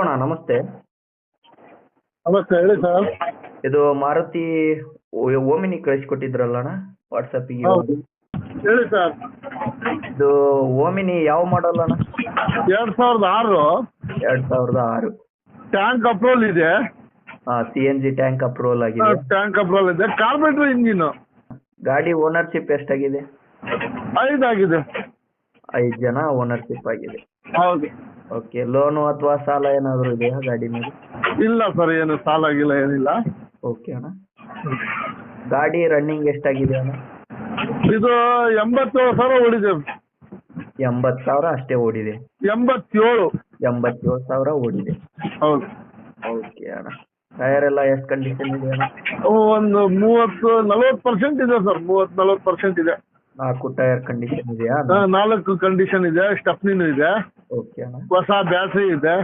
ಅಣ್ಣ ನಮಸ್ತೆ. ನಮಸ್ತೆ, ಹೇಳಿ ಸರ್. ಇದು ಮಾರುತಿ ಓಮಿನಿ ಕಳಿಸ್ಕೊಟ್ಟಿದ್ರಲ್ಲ ಅಣ್ಣ ವಾಟ್ಸಪ್ಪಿಗೆ. ಹೌದು, ಹೇಳಿ ಸರ್. ಇದು ಓಮಿನಿ ಯಾವ ಮಾಡಲ್ ಅಣ್ಣ? 2006 2006. ಟ್ಯಾಂಕ್ ಅಪ್ರೋಲ್ ಇದೆ. CNG ಟ್ಯಾಂಕ್ ಅಪ್ರೂವಲ್ ಆಗಿದೆ. ಟ್ಯಾಂಕ್ ಅಪ್ರೋಲ್ ಇದೆ, ಕಾರ್ಬೇಟ್ರ್ ಇಂಜಿನ್. ಗಾಡಿ ಓನರ್ಶಿಪ್ ಎಷ್ಟಾಗಿದೆ? 5 ಆಗಿದೆ. 5 ಜನ ಓನರ್ಶಿಪ್ ಆಗಿದೆ. ಹೌದು. ಓಕೆ, ಲೋನು ಅಥವಾ ಸಾಲ ಏನಾದರೂ ಇದೆಯಾ ಗಾಡಿ ಮೇಲೆ? ಇಲ್ಲ ಸರ್, ಏನು ಸಾಲ ಆಗಿಲ್ಲ, ಏನಿಲ್ಲ. ಓಕೆ ಅಣ್ಣ. ಗಾಡಿ ರನ್ನಿಂಗ್ ಎಷ್ಟಾಗಿದೆ ಅಣ್ಣ? ಇದು 87,000 ಓಡಿದೆ. 80,000 ಅಷ್ಟೇ ಓಡಿದೆ. 87. 87,000 ಓಡಿದೆ. ಹೌದು. ಓಕೆ ಅಣ್ಣ. ಟೈರ್ ಎಲ್ಲ ಎಷ್ಟು ಕಂಡೀಷನ್ ಇದೆ ಅಣ್ಣ? ಒಂದು 30-40% ಇದೆ ಸರ್, 30-40% ಇದೆ. 4 ಟೈರ್ ಕಂಡೀಷನ್ ಇದೆಯಾ? 4 ಕಂಡೀಷನ್ ಇದೆ, ಸ್ಟೆಪ್ನಿನೂ ಇದೆ, ಓಕೆ ಅಣ್ಣ. ಹೊಸ ಬ್ಯಾಟ್ರಿ ಇದೆ.